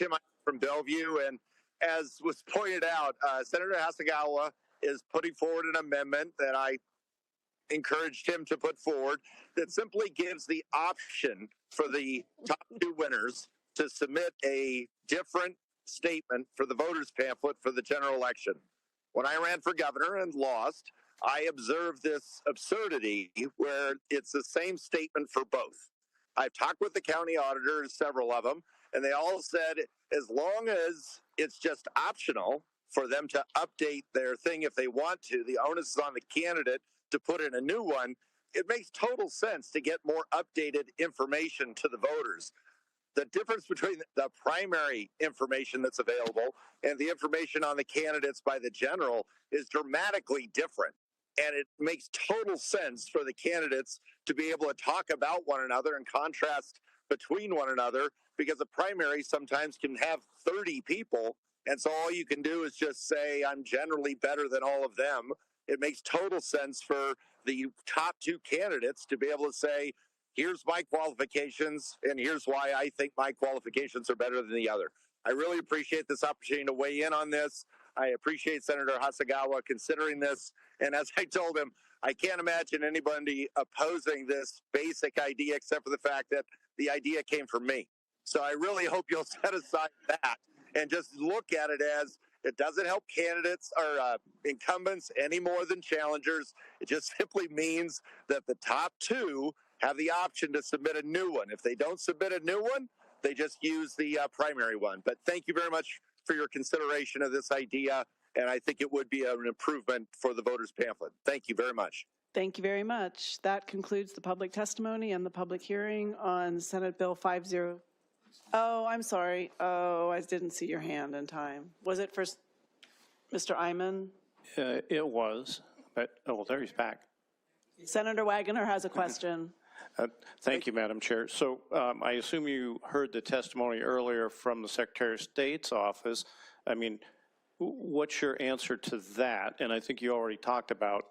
Tim from Bellevue, and as was pointed out, Senator Hasegawa is putting forward an amendment that I encouraged him to put forward that simply gives the option for the top two winners to submit a different statement for the voters pamphlet for the general election. When I ran for governor and lost, I observed this absurdity where it's the same statement for both. I've talked with the county auditors, several of them, and they all said as long as it's just optional for them to update their thing if they want to, the onus is on the candidate to put in a new one. It makes total sense to get more updated information to the voters. The difference between the primary information that's available and the information on the candidates by the general is dramatically different. And it makes total sense for the candidates to be able to talk about one another and contrast between one another, because the primary sometimes can have 30 people. And so all you can do is just say, I'm generally better than all of them. It makes total sense for the top two candidates to be able to say, here's my qualifications, and here's why I think my qualifications are better than the other. I really appreciate this opportunity to weigh in on this. I appreciate Senator Hasegawa considering this. And as I told him, I can't imagine anybody opposing this basic idea except for the fact that the idea came from me. So I really hope you'll set aside that and just look at it as it doesn't help candidates or incumbents any more than challengers. It just simply means that the top two have the option to submit a new one. If they don't submit a new one, they just use the primary one. But thank you very much for your consideration of this idea, and I think it would be an improvement for the voters pamphlet. Thank you very much. Thank you very much. That concludes the public testimony and the public hearing on Senate Bill 50. Oh, I'm sorry. Oh, I didn't see your hand in time. Was it for Mr. Eyman? It was, but oh, there he's back. Senator Wagoner has a question. Thank you, Madam Chair. So I assume you heard the testimony earlier from the Secretary of State's office. I mean, what's your answer to that? And I think you already talked about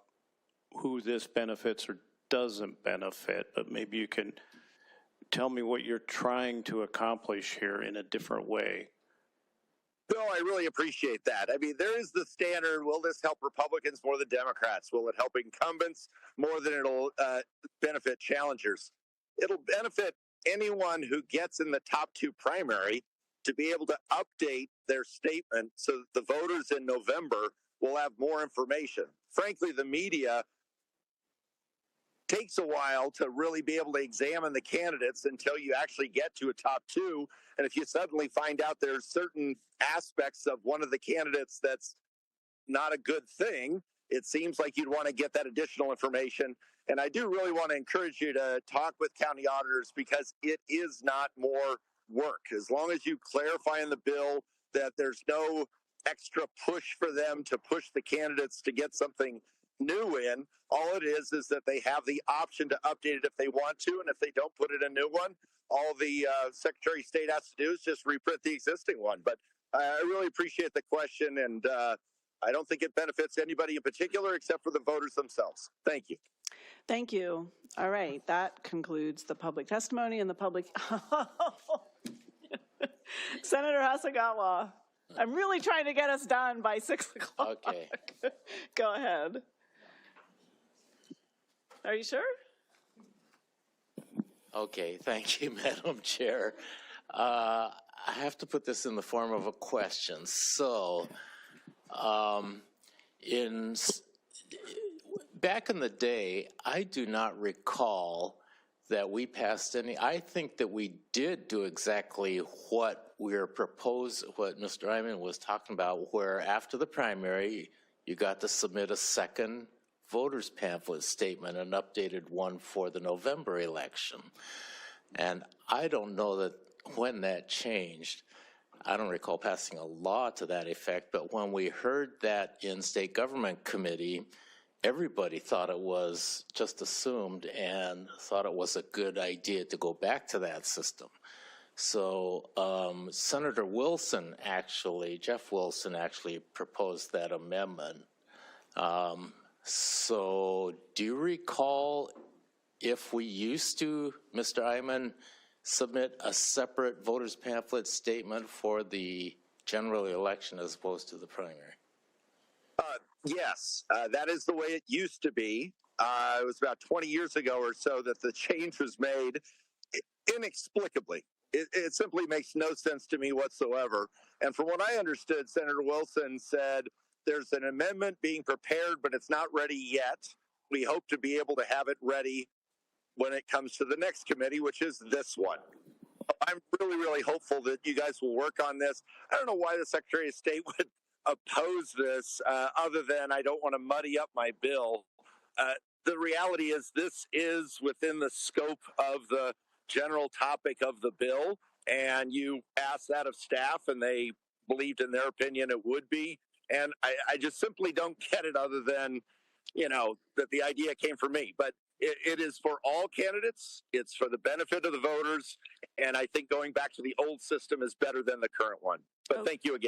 who this benefits or doesn't benefit, but maybe you can tell me what you're trying to accomplish here in a different way. Bill, I really appreciate that. I mean, there is the standard, will this help Republicans more than Democrats? Will it help incumbents more than it'll benefit challengers? It'll benefit anyone who gets in the top two primary to be able to update their statement so that the voters in November will have more information. Frankly, the media takes a while to really be able to examine the candidates until you actually get to a top two. And if you suddenly find out there's certain aspects of one of the candidates that's not a good thing, it seems like you'd want to get that additional information. And I do really want to encourage you to talk with county auditors, because it is not more work. As long as you clarify in the bill that there's no extra push for them to push the candidates to get something new in, all it is that they have the option to update it if they want to, and if they don't put in a new one, all the Secretary of State has to do is just reprint the existing one. But I really appreciate the question, and I don't think it benefits anybody in particular except for the voters themselves. Thank you. Thank you. All right, that concludes the public testimony and the public. Senator Hasegawa, I'm really trying to get us done by 6 o'clock. Okay. Go ahead. Are you sure? Okay, thank you, Madam Chair. I have to put this in the form of a question. So, back in the day, I do not recall that we passed any. I think that we did do exactly what we're proposed, what Mr. Eyman was talking about, where after the primary, you got to submit a second voters pamphlet statement, an updated one for the November election. And I don't know that when that changed. I don't recall passing a law to that effect, but when we heard that in state government committee, everybody thought it was just assumed and thought it was a good idea to go back to that system. So Senator Wilson Jeff Wilson actually proposed that amendment. So do you recall if we used to, Mr. Eyman, submit a separate voters pamphlet statement for the general election as opposed to the primary? Yes, that is the way it used to be. It was about 20 years ago or so that the change was made inexplicably. It simply makes no sense to me whatsoever. And from what I understood, Senator Wilson said there's an amendment being prepared, but it's not ready yet. We hope to be able to have it ready when it comes to the next committee, which is this one. I'm really, really hopeful that you guys will work on this. I don't know why the Secretary of State would oppose this, other than I don't want to muddy up my bill. The reality is this is within the scope of the general topic of the bill, and you asked that of staff, and they believed in their opinion it would be. And I just simply don't get it, other than, that the idea came from me. But it is for all candidates. It's for the benefit of the voters. And I think going back to the old system is better than the current one. But thank you again.